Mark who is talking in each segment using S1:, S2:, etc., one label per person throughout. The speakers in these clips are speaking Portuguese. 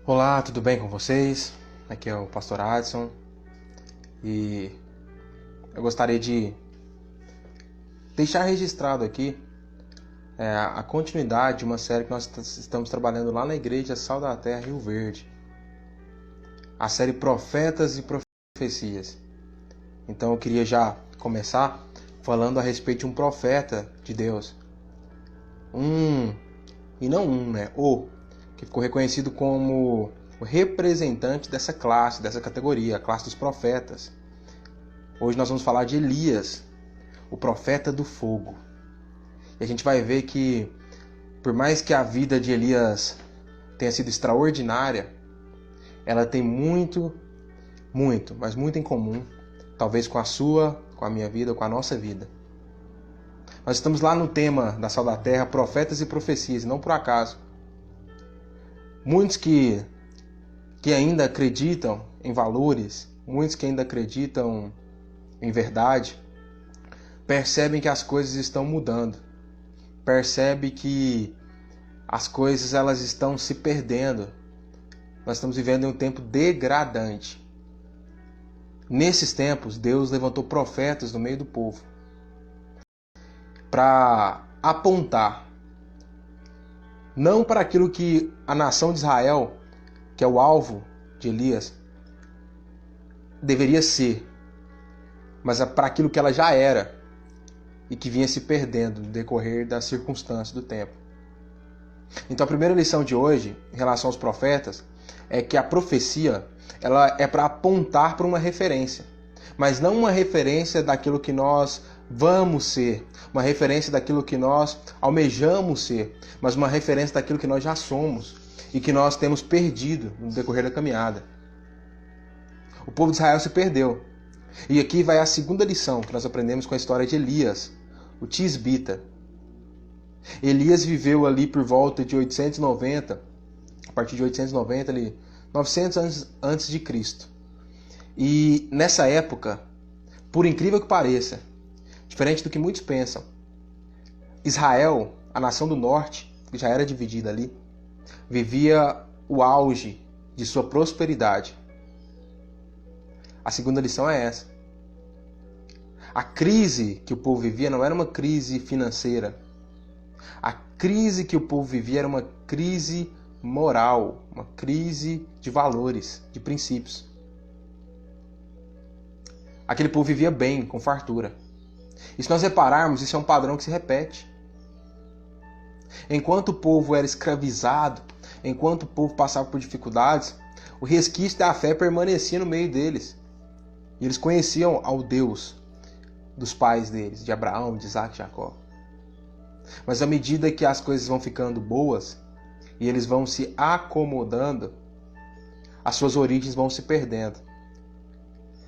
S1: Olá, tudo bem com vocês? Aqui é o Pastor Adson e eu gostaria de deixar registrado aqui a continuidade de uma série que nós estamos trabalhando lá na Igreja Sal da Terra, Rio Verde. A série Profetas e Profecias. Então eu queria já começar falando a respeito de um profeta de Deus. Que ficou reconhecido como o representante dessa classe, dessa categoria, a classe dos profetas. Hoje nós vamos falar de Elias, o profeta do fogo. E a gente vai ver que, por mais que a vida de Elias tenha sido extraordinária, ela tem muito em comum, talvez com a sua, com a minha vida, com a nossa vida. Nós estamos lá no tema da Sal da Terra, Profetas e Profecias, e não por acaso. Muitos que ainda acreditam em valores, muitos que ainda acreditam em verdade, percebem que as coisas estão mudando. Percebem que as coisas elas estão se perdendo. Nós estamos vivendo em um tempo degradante. Nesses tempos, Deus levantou profetas no meio do povo para apontar não para aquilo que a nação de Israel, que é o alvo de Elias, deveria ser, mas para aquilo que ela já era e que vinha se perdendo no decorrer das circunstâncias do tempo. Então a primeira lição de hoje, em relação aos profetas, é que a profecia ela é para apontar para uma referência, mas não uma referência daquilo que nós vamos ser, uma referência daquilo que nós almejamos ser, mas uma referência daquilo que nós já somos e que nós temos perdido no decorrer da caminhada. O povo de Israel se perdeu. E aqui vai a segunda lição que nós aprendemos com a história de Elias, o tisbita. Elias viveu ali por volta de 890, a partir de 890, ali, 900 anos antes de Cristo. E nessa época, por incrível que pareça, diferente do que muitos pensam, Israel, a nação do norte, que já era dividida ali, vivia o auge de sua prosperidade. A segunda lição é essa. A crise que o povo vivia não era uma crise financeira. A crise que o povo vivia era uma crise moral, uma crise de valores, de princípios. Aquele povo vivia bem, com fartura. E se nós repararmos, isso é um padrão que se repete. Enquanto o povo era escravizado, enquanto o povo passava por dificuldades, o resquício da fé permanecia no meio deles. E eles conheciam ao Deus dos pais deles, de Abraão, de Isaac e Jacó. Mas à medida que as coisas vão ficando boas e eles vão se acomodando, as suas origens vão se perdendo.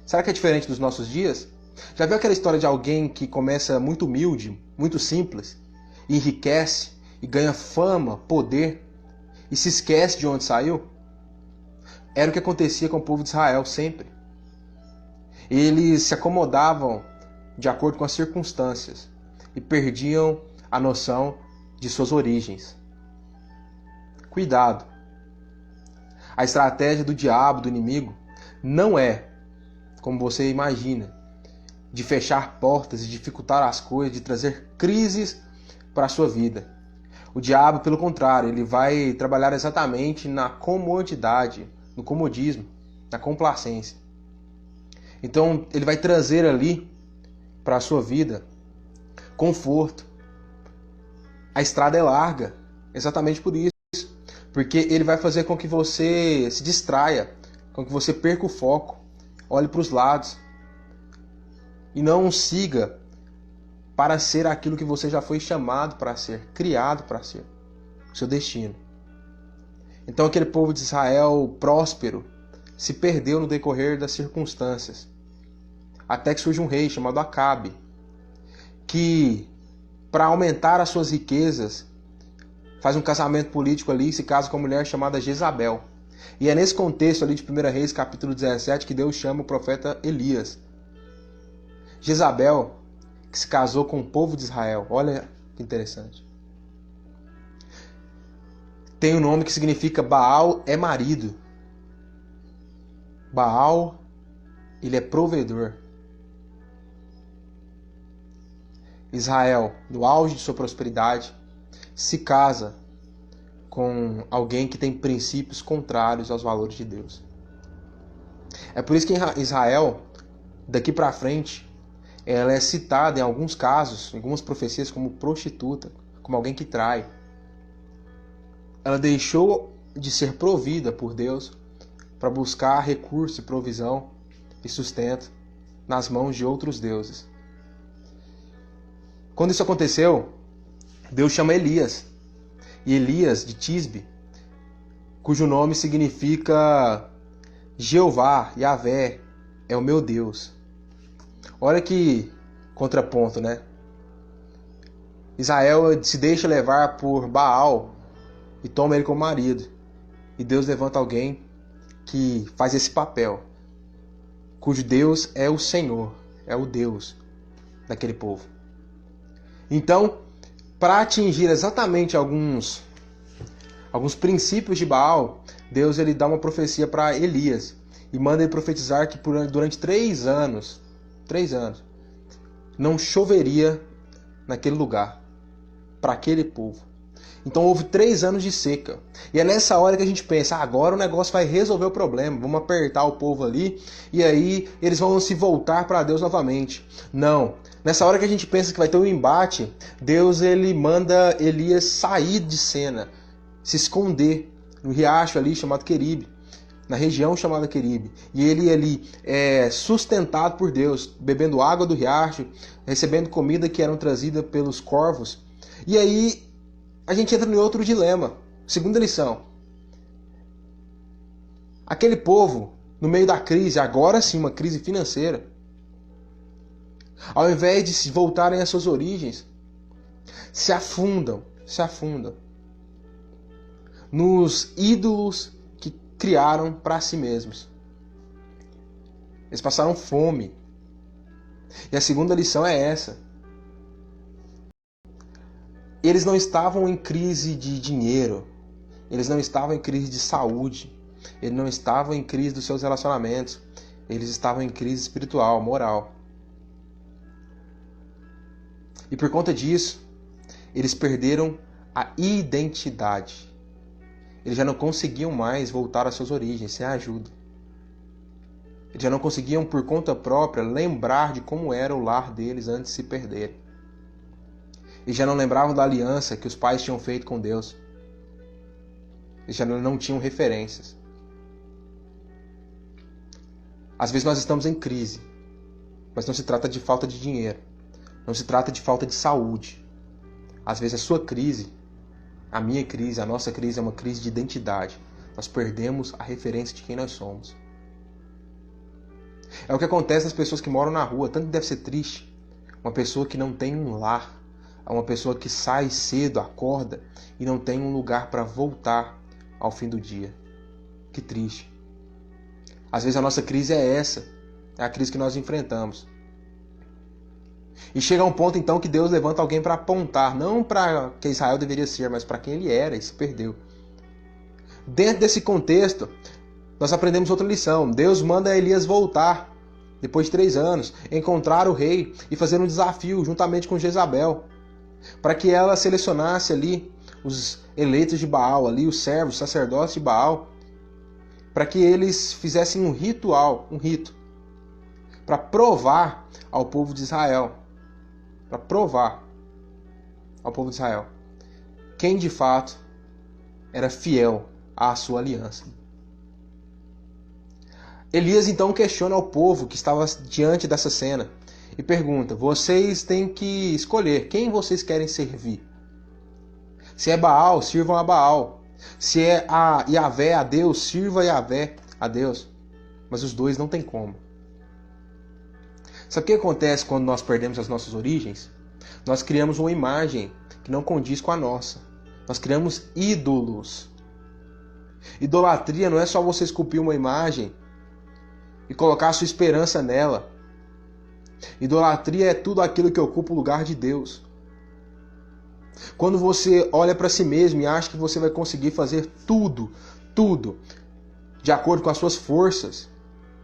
S1: Será que é diferente dos nossos dias? Já viu aquela história de alguém que começa muito humilde, muito simples, e enriquece e ganha fama, poder, e se esquece de onde saiu? Era o que acontecia com o povo de Israel sempre. Eles se acomodavam de acordo com as circunstâncias e perdiam a noção de suas origens. Cuidado! A estratégia do diabo, do inimigo, não é, como você imagina, de fechar portas, de dificultar as coisas, de trazer crises para a sua vida. O diabo, pelo contrário, ele vai trabalhar exatamente na comodidade, no comodismo, na complacência. Então, ele vai trazer ali para a sua vida conforto. A estrada é larga, exatamente por isso. Porque ele vai fazer com que você se distraia, com que você perca o foco, olhe para os lados e não siga para ser aquilo que você já foi chamado para ser, criado para ser, o seu destino. Então aquele povo de Israel próspero se perdeu no decorrer das circunstâncias, até que surge um rei chamado Acabe, que para aumentar as suas riquezas faz um casamento político ali e se casa com uma mulher chamada Jezabel. E é nesse contexto ali de 1 Reis, capítulo 17, que Deus chama o profeta Elias. Jezabel, que se casou com o povo de Israel. Olha que interessante. tem um nome que significa Baal é marido. Baal, ele é provedor. Israel, no auge de sua prosperidade, se casa com alguém que tem princípios contrários aos valores de Deus. É por isso que Israel, daqui para frente, ela é citada em alguns casos, em algumas profecias, como prostituta, como alguém que trai. Ela deixou de ser provida por Deus para buscar recurso, provisão e sustento nas mãos de outros deuses. Quando isso aconteceu, Deus chama Elias. E Elias de Tisbe, cujo nome significa Jeová, Yahvé, é o meu Deus. Olha que contraponto, né? Israel se deixa levar por Baal e toma ele como marido. E Deus levanta alguém que faz esse papel, cujo Deus é o Senhor, é o Deus daquele povo. Então, para atingir exatamente alguns princípios de Baal, Deus ele dá uma profecia para Elias e manda ele profetizar que durante 3 anos, não choveria naquele lugar, para aquele povo. Então houve 3 anos de seca. E é nessa hora que a gente pensa, agora o negócio vai resolver o problema, vamos apertar o povo ali e aí eles vão se voltar para Deus novamente. Não. Nessa hora que a gente pensa que vai ter um embate, Deus ele manda Elias sair de cena, se esconder no riacho ali chamado Queribe, na região chamada Queribe. E ele ali é sustentado por Deus, bebendo água do riacho, recebendo comida que eram trazida pelos corvos. E aí a gente entra em outro dilema. Segunda lição. Aquele povo, no meio da crise, agora sim uma crise financeira, ao invés de se voltarem às suas origens, se afundam nos ídolos que criaram para si mesmos. Eles passaram fome. E a segunda lição é essa. Eles não estavam em crise de dinheiro, eles não estavam em crise de saúde, eles não estavam em crise dos seus relacionamentos, eles estavam em crise espiritual, moral. E por conta disso, eles perderam a identidade. Eles já não conseguiam mais voltar às suas origens sem ajuda. Eles já não conseguiam, por conta própria, lembrar de como era o lar deles antes de se perderem. Eles já não lembravam da aliança que os pais tinham feito com Deus. Eles já não tinham referências. Às vezes nós estamos em crise, mas não se trata de falta de dinheiro. Não se trata de falta de saúde. Às vezes a sua crise, a minha crise, a nossa crise é uma crise de identidade. Nós perdemos a referência de quem nós somos. É o que acontece nas pessoas que moram na rua. Tanto deve ser triste. Uma pessoa que não tem um lar. Uma pessoa que sai cedo, acorda e não tem um lugar para voltar ao fim do dia. Que triste. Às vezes a nossa crise é essa. É a crise que nós enfrentamos. E chega um ponto então que Deus levanta alguém para apontar, não para quem Israel deveria ser, mas para quem ele era e se perdeu. Dentro desse contexto, nós aprendemos outra lição. Deus manda Elias voltar, depois de 3 anos, encontrar o rei e fazer um desafio juntamente com Jezabel, para que ela selecionasse ali os eleitos de Baal, ali os servos, sacerdotes de Baal, para que eles fizessem um rito, para provar ao povo de Israel, quem de fato era fiel à sua aliança. Elias então questiona o povo que estava diante dessa cena e pergunta: vocês têm que escolher quem vocês querem servir. Se é Baal, sirvam a Baal. Se é a Yahvé, a Deus, sirva a Yahvé, a Deus. Mas os dois não tem como. Sabe o que acontece quando nós perdemos as nossas origens? Nós criamos uma imagem que não condiz com a nossa. Nós criamos ídolos. Idolatria não é só você esculpir uma imagem e colocar a sua esperança nela. Idolatria é tudo aquilo que ocupa o lugar de Deus. Quando você olha para si mesmo e acha que você vai conseguir fazer tudo de acordo com as suas forças,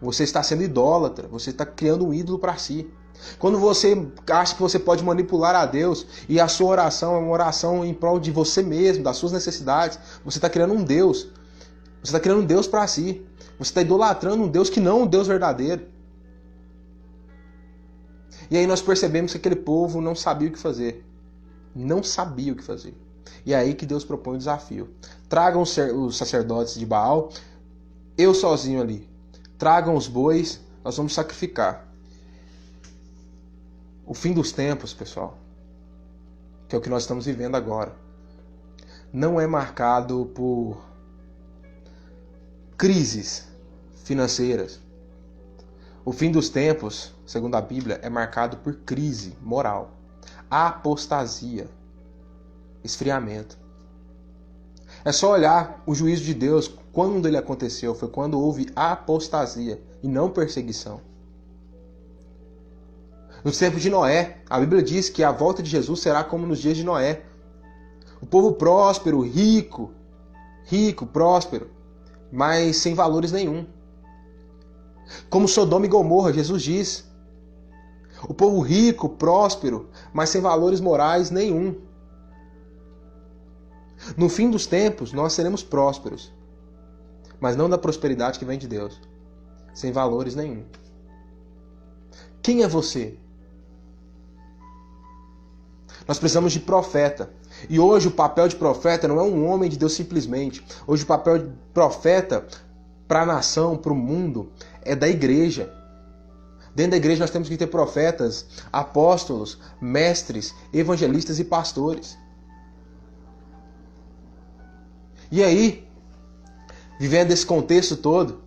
S1: você está sendo idólatra, você está criando um ídolo para si. Quando você acha que você pode manipular a Deus e a sua oração é uma oração em prol de você mesmo, das suas necessidades, você está criando um Deus. Você está criando um Deus para si. Você está idolatrando um Deus que não é um Deus verdadeiro. E aí nós percebemos que aquele povo não sabia o que fazer. Não sabia o que fazer. E é aí que Deus propõe o desafio. Tragam os sacerdotes de Baal, eu sozinho ali. Tragam os bois, nós vamos sacrificar. O fim dos tempos, pessoal, que é o que nós estamos vivendo agora, não é marcado por crises financeiras. O fim dos tempos, segundo a Bíblia, é marcado por crise moral, apostasia, esfriamento. É só olhar o juízo de Deus quando ele aconteceu. Foi quando houve apostasia e não perseguição. Nos tempos de Noé, a Bíblia diz que a volta de Jesus será como nos dias de Noé. O povo próspero, rico, próspero, mas sem valores nenhum. Como Sodoma e Gomorra, Jesus diz. O povo rico, próspero, mas sem valores morais nenhum. No fim dos tempos, nós seremos prósperos, mas não da prosperidade que vem de Deus, sem valores nenhum. Quem é você? Nós precisamos de profeta. E hoje o papel de profeta não é um homem de Deus simplesmente. Hoje o papel de profeta para a nação, para o mundo, é da igreja. Dentro da igreja nós temos que ter profetas, apóstolos, mestres, evangelistas e pastores. E aí, vivendo esse contexto todo,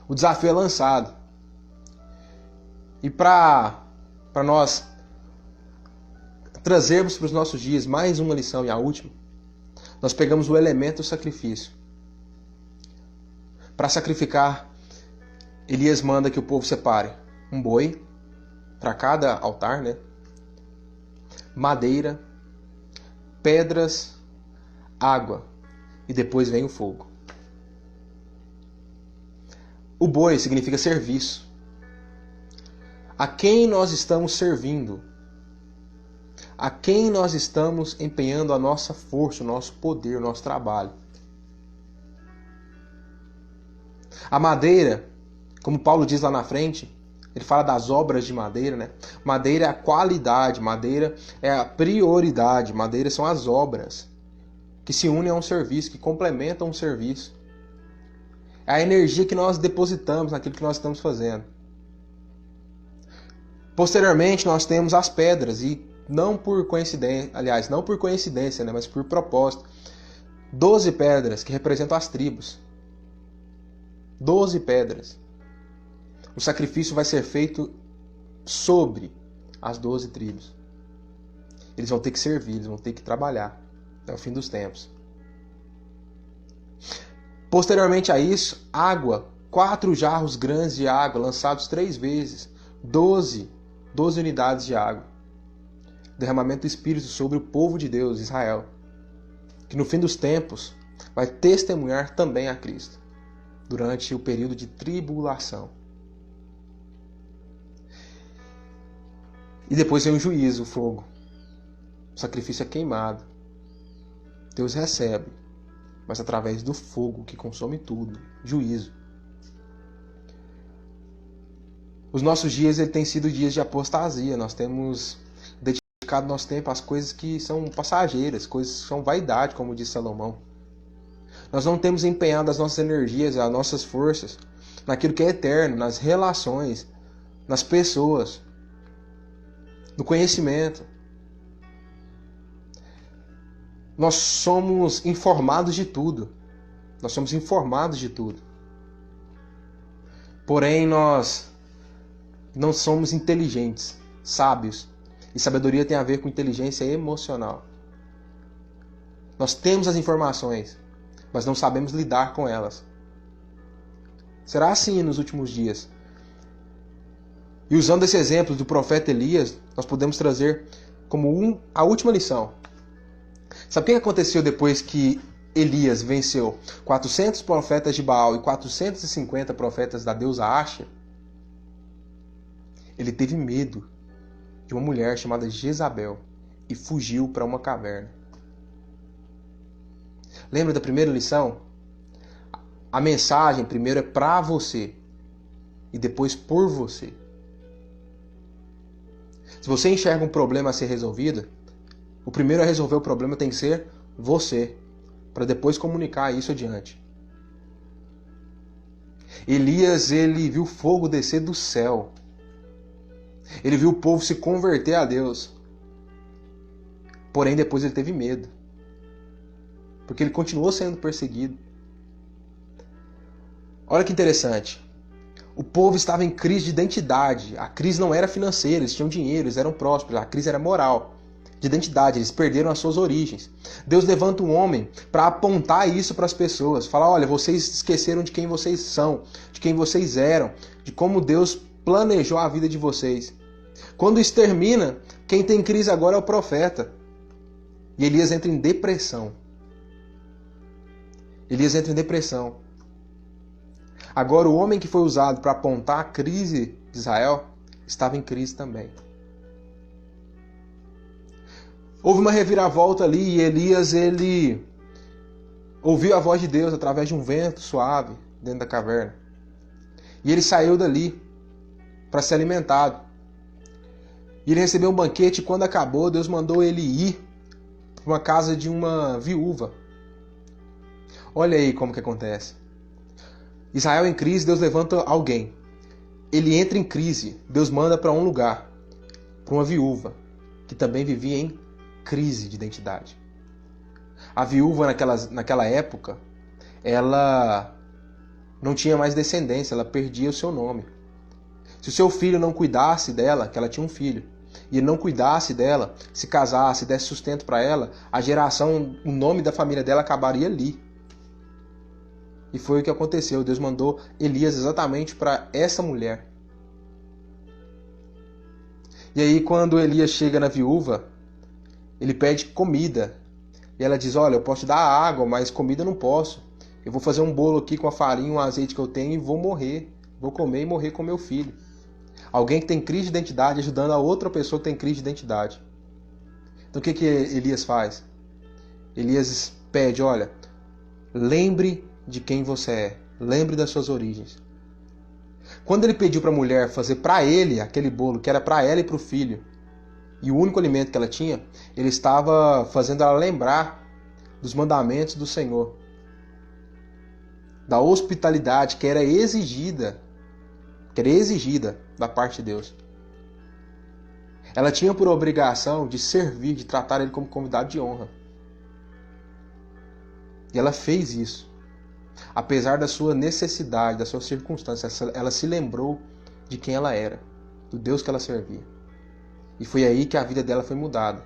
S1: o desafio é lançado. E para nós trazermos para os nossos dias mais uma lição e a última, nós pegamos o elemento do sacrifício. Para sacrificar, Elias manda que o povo separe um boi para cada altar, né? Madeira, pedras, água e depois vem o fogo. O boi significa serviço. A quem nós estamos servindo? A quem nós estamos empenhando a nossa força, o nosso poder, o nosso trabalho? A madeira, como Paulo diz lá na frente, ele fala das obras de madeira, né? Madeira é a qualidade, madeira é a prioridade, madeira são as obras que se unem a um serviço, que complementam um serviço. É a energia que nós depositamos naquilo que nós estamos fazendo. Posteriormente, nós temos as pedras, e não por coincidência, né, mas por propósito. 12 pedras que representam as tribos. 12 pedras. O sacrifício vai ser feito sobre as 12 tribos. Eles vão ter que servir, eles vão ter que trabalhar até o fim dos tempos. Posteriormente a isso, água. 4 jarros grandes de água, lançados 3 vezes. 12 unidades de água. Derramamento do Espírito sobre o povo de Deus, Israel, que no fim dos tempos vai testemunhar também a Cristo, durante o período de tribulação. E depois vem o juízo, o fogo. O sacrifício é queimado. Deus recebe, mas através do fogo que consome tudo. Juízo. Os nossos dias têm sido dias de apostasia. Nós temos dedicado nosso tempo às coisas que são passageiras, coisas que são vaidade, como disse Salomão. Nós não temos empenhado as nossas energias, as nossas forças naquilo que é eterno, nas relações, nas pessoas, no conhecimento. Nós somos informados de tudo. Nós somos informados de tudo. Porém, nós não somos inteligentes, sábios. E sabedoria tem a ver com inteligência emocional. Nós temos as informações, mas não sabemos lidar com elas. Será assim nos últimos dias. E usando esse exemplo do profeta Elias, nós podemos trazer como a última lição. Sabe o que aconteceu depois que Elias venceu 400 profetas de Baal e 450 profetas da deusa Asher? Ele teve medo de uma mulher chamada Jezabel e fugiu para uma caverna. Lembra da primeira lição? A mensagem primeiro é para você e depois por você. Se você enxerga um problema a ser resolvido, o primeiro a resolver o problema tem que ser você, para depois comunicar isso adiante. Elias, ele viu fogo descer do céu. Ele viu o povo se converter a Deus. Porém, depois ele teve medo. Porque ele continuou sendo perseguido. Olha que interessante. O povo estava em crise de identidade. A crise não era financeira, eles tinham dinheiro, eles eram prósperos. A crise era moral, de identidade, eles perderam as suas origens. Deus levanta um homem para apontar isso para as pessoas. Falar, olha, vocês esqueceram de quem vocês são, de quem vocês eram, de como Deus planejou a vida de vocês. Quando isso termina, quem tem crise agora é o profeta. E Elias entra em depressão. Elias entra em depressão. Agora o homem que foi usado para apontar a crise de Israel estava em crise também. Houve uma reviravolta ali e Elias, ele ouviu a voz de Deus através de um vento suave dentro da caverna. E ele saiu dali para ser alimentado. E ele recebeu um banquete e quando acabou, Deus mandou ele ir para uma casa de uma viúva. Olha aí como que acontece. Israel em crise, Deus levanta alguém. Ele entra em crise, Deus manda para um lugar, para uma viúva, que também vivia em crise de identidade. A viúva naquela época, ela não tinha mais descendência, ela perdia o seu nome. Se o seu filho não cuidasse dela, que ela tinha um filho, e ele não cuidasse dela, se casasse, desse sustento para ela, a geração, o nome da família dela acabaria ali. E foi o que aconteceu. Deus mandou Elias exatamente para essa mulher. E aí quando Elias chega na viúva, ele pede comida. E ela diz, olha, eu posso te dar água, mas comida eu não posso. Eu vou fazer um bolo aqui com a farinha, o azeite que eu tenho e vou morrer. Vou comer e morrer com meu filho. Alguém que tem crise de identidade ajudando a outra pessoa que tem crise de identidade. Então o que Elias faz? Elias pede, olha, lembre de quem você é. Lembre das suas origens. Quando ele pediu para a mulher fazer para ele aquele bolo que era para ela e para o filho, e o único alimento que ela tinha, ele estava fazendo ela lembrar dos mandamentos do Senhor. Da hospitalidade que era exigida da parte de Deus. Ela tinha por obrigação de servir, de tratar ele como convidado de honra. E ela fez isso. Apesar da sua necessidade, da sua circunstância, ela se lembrou de quem ela era, do Deus que ela servia. E foi aí que a vida dela foi mudada.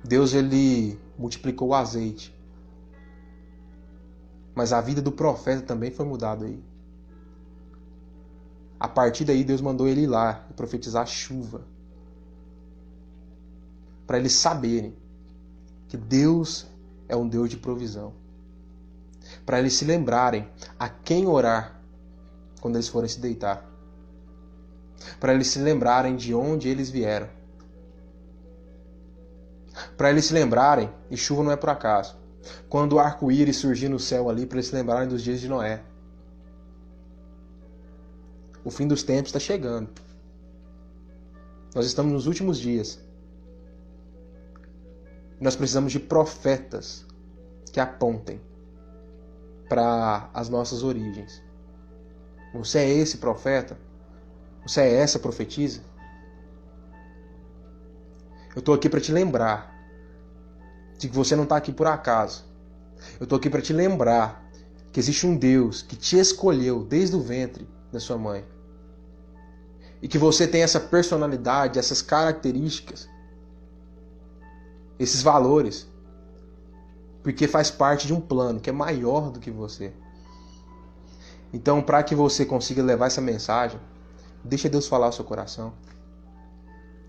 S1: Deus, ele multiplicou o azeite. Mas a vida do profeta também foi mudada aí. A partir daí, Deus mandou ele ir lá e profetizar chuva. Para eles saberem que Deus é um Deus de provisão. Para eles se lembrarem a quem orar quando eles forem se deitar. Para eles se lembrarem de onde eles vieram. Para eles se lembrarem, e chuva não é por acaso, quando o arco-íris surgir no céu ali, para eles se lembrarem dos dias de Noé. O fim dos tempos está chegando. Nós estamos nos últimos dias. Nós precisamos de profetas que apontem para as nossas origens. Você é esse profeta? Você é essa profetisa? Eu estou aqui para te lembrar de que você não está aqui por acaso. Eu estou aqui para te lembrar que existe um Deus que te escolheu desde o ventre da sua mãe. E que você tem essa personalidade, essas características, esses valores, porque faz parte de um plano que é maior do que você. Então, para que você consiga levar essa mensagem, deixa Deus falar ao seu coração.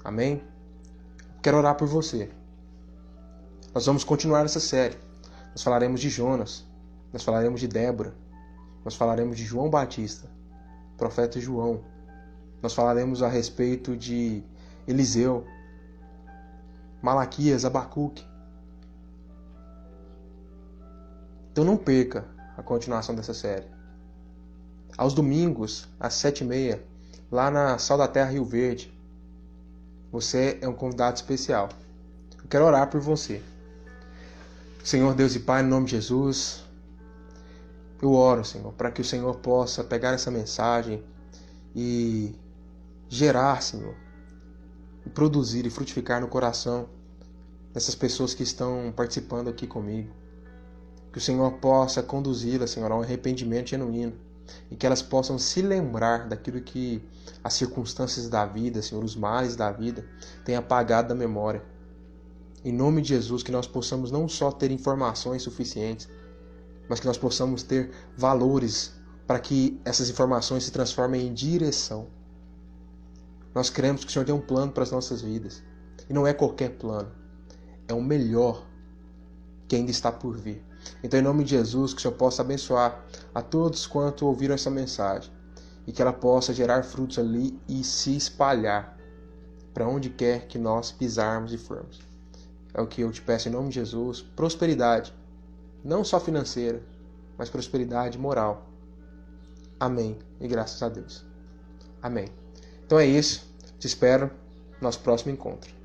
S1: Amém? Quero orar por você. Nós vamos continuar essa série. Nós falaremos de Jonas, nós falaremos de Débora, nós falaremos de João Batista, profeta João. Nós falaremos a respeito de Eliseu, Malaquias, Abacuque. Então não perca a continuação dessa série. Aos domingos, às 7h30, lá na Sal da Terra Rio Verde, você é um convidado especial. Eu quero orar por você. Senhor Deus e Pai, em nome de Jesus, eu oro, Senhor, para que o Senhor possa pegar essa mensagem e gerar, Senhor, e produzir e frutificar no coração dessas pessoas que estão participando aqui comigo. Que o Senhor possa conduzi-las, Senhor, a um arrependimento genuíno e que elas possam se lembrar daquilo que as circunstâncias da vida, Senhor, os males da vida, têm apagado da memória. Em nome de Jesus, que nós possamos não só ter informações suficientes, mas que nós possamos ter valores para que essas informações se transformem em direção. Nós cremos que o Senhor tem um plano para as nossas vidas. E não é qualquer plano. É o melhor que ainda está por vir. Então, em nome de Jesus, que o Senhor possa abençoar a todos quanto ouviram essa mensagem. E que ela possa gerar frutos ali e se espalhar para onde quer que nós pisarmos e formos. É o que eu te peço em nome de Jesus. Prosperidade. Não só financeira, mas prosperidade moral. Amém. E graças a Deus. Amém. Então é isso. Te espero no nosso próximo encontro.